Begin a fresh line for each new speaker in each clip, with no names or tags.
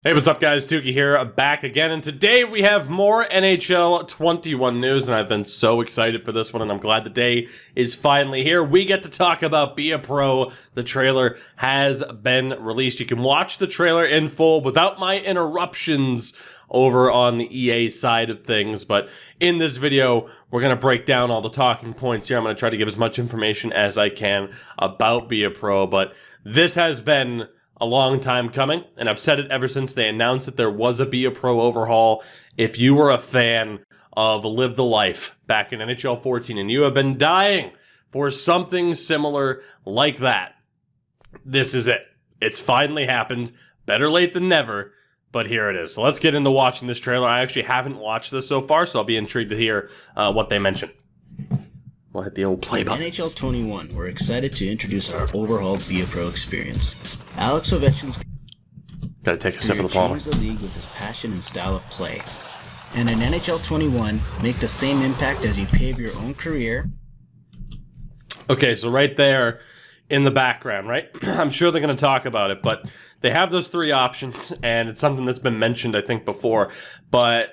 Hey, what's up guys? Dookie here, back again, and today we have more NHL 21 news, and I've been so excited for this one, and I'm glad the day is finally here. We get to talk about Be a Pro. The trailer has been released. You can watch the trailer in full without my interruptions over on the EA side of things, but in this video, we're going to break down all the talking points here. I'm going to try to give as much information as I can about Be a Pro, but this has been a long time coming, and I've said it ever since they announced that there was a Be a Pro overhaul. If you were a fan of Live the Life back in NHL 14 and you have been dying for something similar like that, this is it. It's finally happened. Better late than never, but here it is. So let's get into watching this trailer. I actually haven't watched this so far, so I'll be intrigued to hear what they mention. We'll hit the old play button.
NHL 21, we're excited to introduce our overhauled Be a Pro experience. Alex Ovechkin's
gotta take a sip of the ball.
Change the league with his passion and style of play. And in NHL 21, make the same impact as you pave your own career.
Okay, so right there in the background, right? I'm sure they're going to talk about it, but they have those three options, and it's something that's been mentioned, I think, before. But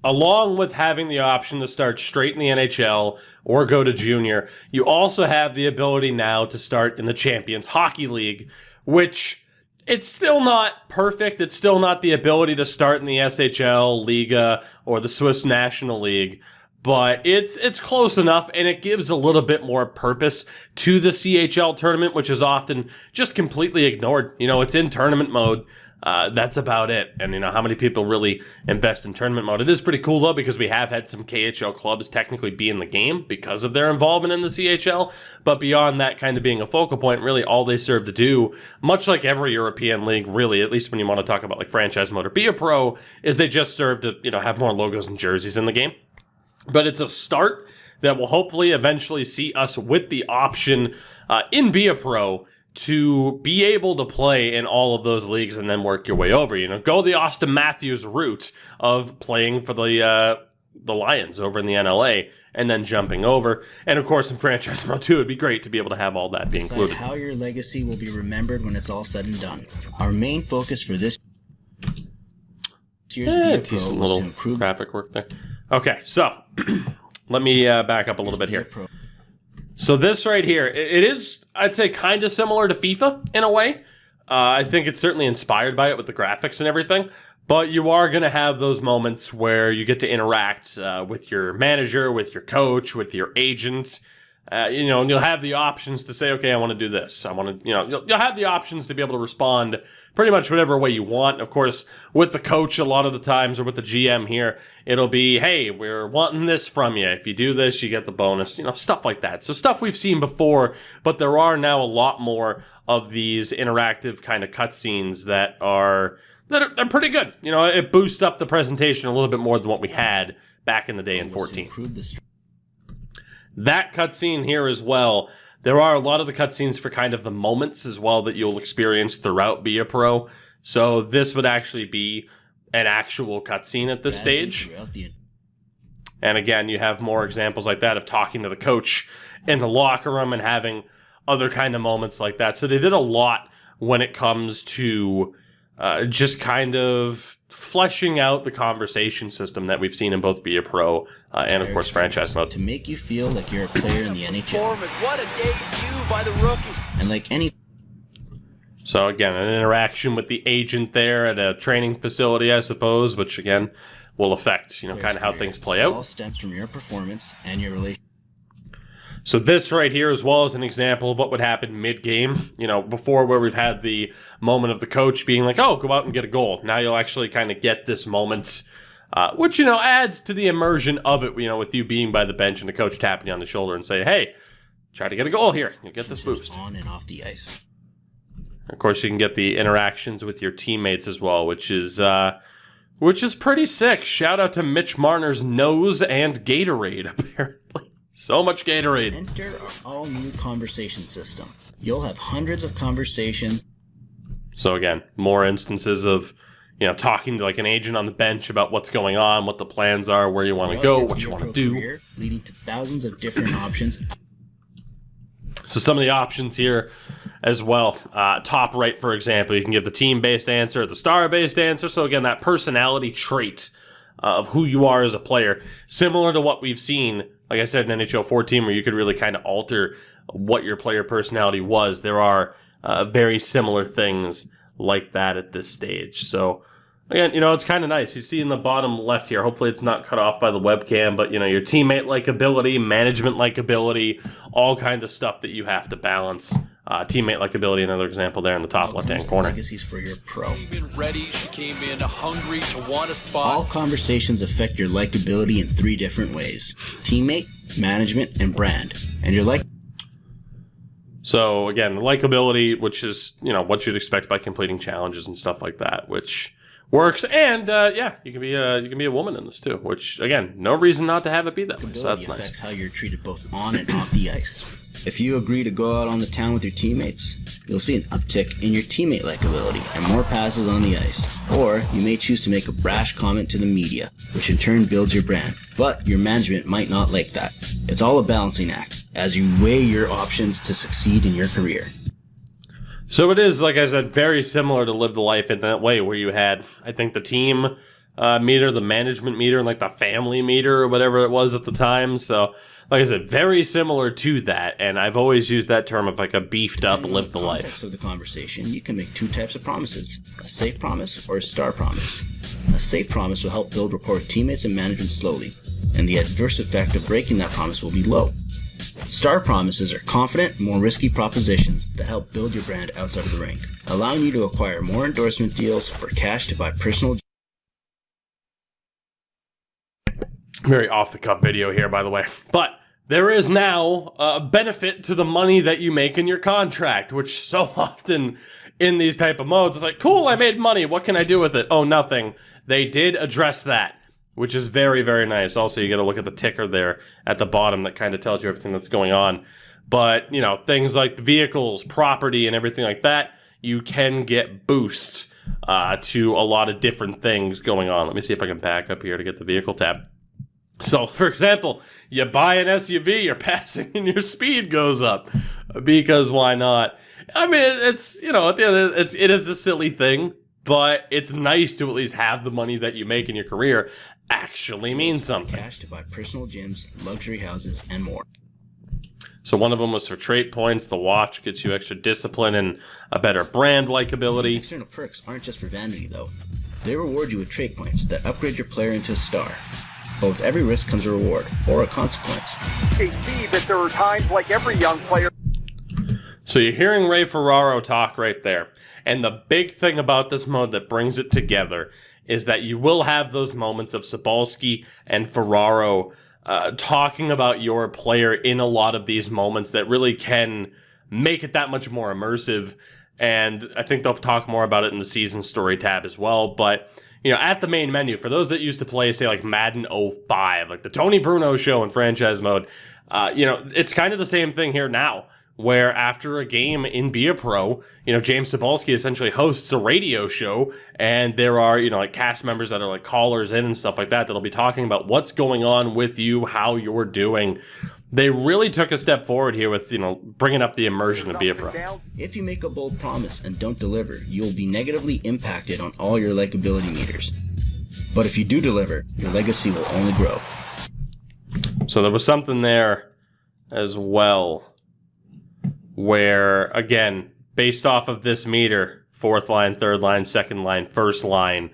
along with having the option to start straight in the NHL or go to junior, you also have the ability now to start in the Champions Hockey League, which it's still not perfect. It's still not the ability to start in the SHL, Liga, or the Swiss National League, but it's close enough, and it gives a little bit more purpose to the CHL tournament, which is often just completely ignored. You know, it's in tournament mode. That's about it. And, you know, how many people really invest in tournament mode? It is pretty cool, though, because we have had some KHL clubs technically be in the game because of their involvement in the CHL. But beyond that kind of being a focal point, really all they serve to do, much like every European league, really, at least when you want to talk about like franchise mode or Be a Pro, is they just serve to, you know, have more logos and jerseys in the game. But it's a start that will hopefully eventually see us with the option in Be a Pro to be able to play in all of those leagues and then work your way over. You know, go the Austin Matthews route of playing for the Lions over in the NLA and then jumping over. And of course, in franchise mode too, it'd be great to be able to have all that be included.
How your legacy will be remembered when it's all said and done. Our main focus for this year's Be a Pro was to improve
graphic work there. Okay, so let me back up a little bit here. So this right here, it is, I'd say, kind of similar to FIFA in a way. I think it's certainly inspired by it with the graphics and everything. But you are going to have those moments where you get to interact with your manager, with your coach, with your agent. You know, and you'll have the options to say, okay, I want to do this. I want to, you know, you'll have the options to be able to respond pretty much whatever way you want. Of course, with the coach a lot of the times, or with the GM here, it'll be, hey, we're wanting this from you. If you do this, you get the bonus, you know, stuff like that. So stuff we've seen before, but there are now a lot more of these interactive kind of cutscenes that are pretty good. You know, it boosts up the presentation a little bit more than what we had back in the day in 14. That cutscene here as well, there are a lot of the cutscenes for kind of the moments as well that you'll experience throughout Be a Pro. So this would actually be an actual cutscene at this stage. And again, you have more examples like that of talking to the coach in the locker room and having other kind of moments like that. So they did a lot when it comes to just kind of fleshing out the conversation system that we've seen in both Be a Pro and, of course, franchise mode.
To make you feel like you're a player in the NHL.
What a debut by the rookie.
And like any...
So, again, an interaction with the agent there at a training facility, I suppose, which, again, will affect, you know, kind of how things play out.
All stems from your performance and your relationship.
So this right here as well is an example of what would happen mid-game, you know, before where we've had the moment of the coach being like, oh, go out and get a goal. Now you'll actually kind of get this moment, which, you know, adds to the immersion of it, you know, with you being by the bench and the coach tapping you on the shoulder and say, hey, try to get a goal here. You'll get this boost.
On and off the ice.
Of course, you can get the interactions with your teammates as well, which is pretty sick. Shout out to Mitch Marner's nose and Gatorade, apparently. So much Gatorade.
Enter our all-new conversation system. You'll have hundreds of conversations.
So again, more instances of, you know, talking to like an agent on the bench about what's going on, what the plans are, where you want to go, what you want to do.
Career, leading to thousands of different options.
So some of the options here, as well. Top right, for example, you can give the team-based answer, the star-based answer. So again, that personality trait of who you are as a player, similar to what we've seen, like I said, in NHL 14, where you could really kind of alter what your player personality was. There are very similar things like that at this stage. So again, it's kind of nice. You see in the bottom left here, hopefully it's not cut off by the webcam, but your teammate likability, management likability, all kinds of stuff that you have to balance. Teammate likability, another example there in the top left-hand corner.
Legacies for your pro.
She came in ready. She came in hungry to want a spot.
All conversations affect your likability in 3 different ways: teammate, management, and brand. And your
So again, the likability, which is what you'd expect by completing challenges and stuff like that, which works. And you can be a woman in this too, which again, no reason not to have it be that way. So that's nice.
Affects how you're treated both on and off the ice. If you agree to go out on the town with your teammates, you'll see an uptick in your teammate likability and more passes on the ice. Or you may choose to make a brash comment to the media, which in turn builds your brand. But your management might not like that. It's all a balancing act as you weigh your options to succeed in your career.
So it is, like I said, very similar to Live the Life in that way, where you had, I think, the team meter, the management meter, and like the family meter or whatever it was at the time. So, like I said, very similar to that. And I've always used that term of like a beefed up Live the Life.
In the context of the conversation, you can make 2 types of promises: a safe promise or a star promise. A safe promise will help build rapport with teammates and management slowly, and the adverse effect of breaking that promise will be low. Star promises are confident, more risky propositions that help build your brand outside of the rink, allowing you to acquire more endorsement deals for cash to buy personal.
Very off-the-cuff video here, by the way. But there is now a benefit to the money that you make in your contract, which so often in these type of modes, it's like, cool, I made money. What can I do with it? Oh, nothing. They did address that, which is very, very nice. Also, you got to look at the ticker there at the bottom that kind of tells you everything that's going on. But, things like vehicles, property, and everything like that, you can get boosts to a lot of different things going on. Let me see if I can back up here to get the vehicle tab. So, for example, you buy an SUV, your passing and your speed goes up. Because why not? I mean, it's, at the end, it is a silly thing, but it's nice to at least have the money that you make in your career actually mean something.
Cash to buy personal gyms, luxury houses, and more.
So one of them was for trait points. The watch gets you extra discipline and a better brand likability.
External perks aren't just for vanity, though. They reward you with trait points that upgrade your player into a star. But with every risk comes a reward, or a consequence.
They see that there are times, like every young player.
So you're hearing Ray Ferraro talk right there. And the big thing about this mode that brings it together is that you will have those moments of Cybulski and Ferraro talking about your player in a lot of these moments that really can make it that much more immersive. And I think they'll talk more about it in the season story tab as well. But, at the main menu, for those that used to play, say, like Madden 05, like the Tony Bruno show in franchise mode, it's kind of the same thing here now, where after a game in Be a Pro, James Cybulski essentially hosts a radio show, and there are, like cast members that are like callers in and stuff like that that'll be talking about what's going on with you, how you're doing. They really took a step forward here with, bringing up the immersion of Be a Pro.
If you make a bold promise and don't deliver, you'll be negatively impacted on all your likability meters. But if you do deliver, your legacy will only grow.
So there was something there as well, where, again, based off of this meter, 4th line, 3rd line, 2nd line, 1st line,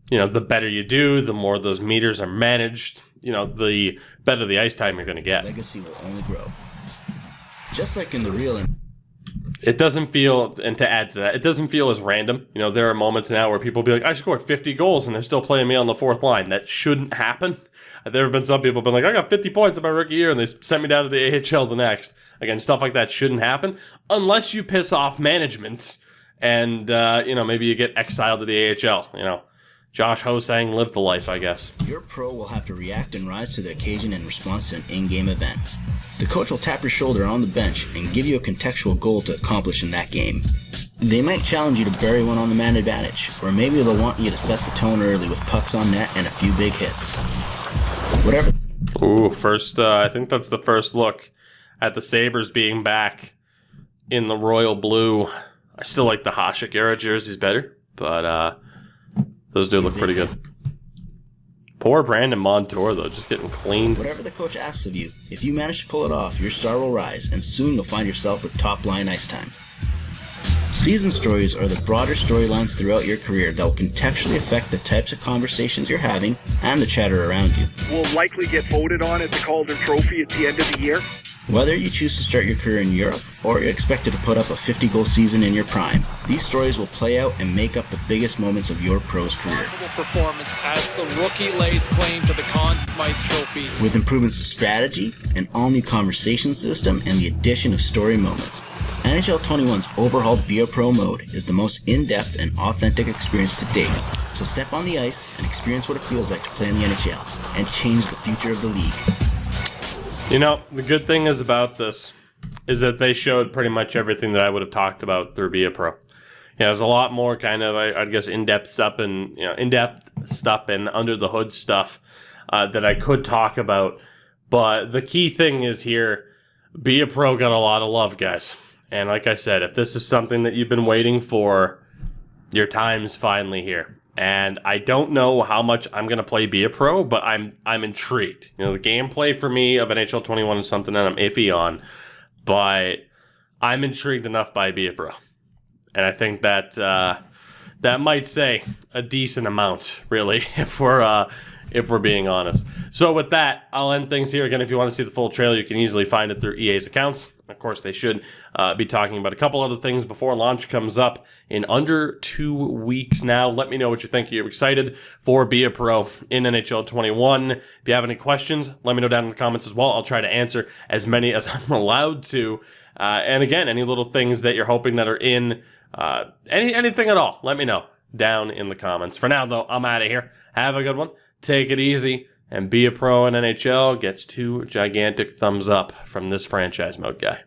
the better you do, the more those meters are managed, the better the ice time you're going to get.
Legacy will only grow. Just like in the real...
It doesn't feel, and to add to that, it doesn't feel as random. There are moments now where people will be like, I scored 50 goals and they're still playing me on the 4th line. That shouldn't happen. There have been some people who have been like, I got 50 points in my rookie year and they sent me down to the AHL the next. Again, stuff like that shouldn't happen unless you piss off management and, maybe you get exiled to the AHL, Josh Ho-Sang lived the life, I guess.
Your pro will have to react and rise to the occasion in response to an in-game event. The coach will tap your shoulder on the bench and give you a contextual goal to accomplish in that game. They might challenge you to bury one on the man advantage, or maybe they'll want you to set the tone early with pucks on net and a few big hits. Whatever.
Ooh, first, I think that's the first look at the Sabres being back in the royal blue. I still like the Hasek era jerseys better, but those do look pretty good. Poor Brandon Montour, though, just getting cleaned.
Whatever the coach asks of you, if you manage to pull it off, your star will rise, and soon you'll find yourself with top-line ice time. Season stories are the broader storylines throughout your career that will contextually affect the types of conversations you're having and the chatter around you.
Will likely get voted on at the Calder Trophy at the end of the year.
Whether you choose to start your career in Europe or you're expected to put up a 50-goal season in your prime, these stories will play out and make up the biggest moments of your pro's career.
Remarkable performance as the rookie lays claim to the Conn Smythe Trophy.
With improvements to strategy, an all-new conversation system, and the addition of story moments, NHL 21's overhauled Be a Pro mode is the most in-depth and authentic experience to date. So step on the ice and experience what it feels like to play in the NHL and change the future of the league.
You know, the good thing is about this is that they showed pretty much everything that I would have talked about through Be a Pro. There's a lot more kind of, I guess, in-depth stuff and under the hood stuff that I could talk about. But the key thing is here, Be a Pro got a lot of love, guys. And like I said, if this is something that you've been waiting for, your time's finally here. And I don't know how much I'm going to play Be a Pro, but I'm intrigued. You know, the gameplay for me of NHL 21 is something that I'm iffy on, but I'm intrigued enough by Be a Pro. And I think that that might say a decent amount, really, if we're being honest. So with that, I'll end things here. Again, if you want to see the full trailer, you can easily find it through EA's accounts. Of course, they should be talking about a couple other things before launch comes up in under 2 weeks now. Let me know what you think. Are you excited for Be a Pro in NHL 21? If you have any questions, let me know down in the comments as well. I'll try to answer as many as I'm allowed to. And again, any little things that you're hoping that are in anything at all, let me know down in the comments. For now, though, I'm out of here. Have a good one. Take it easy, and Be a Pro in NHL gets 2 gigantic thumbs up from this franchise mode guy.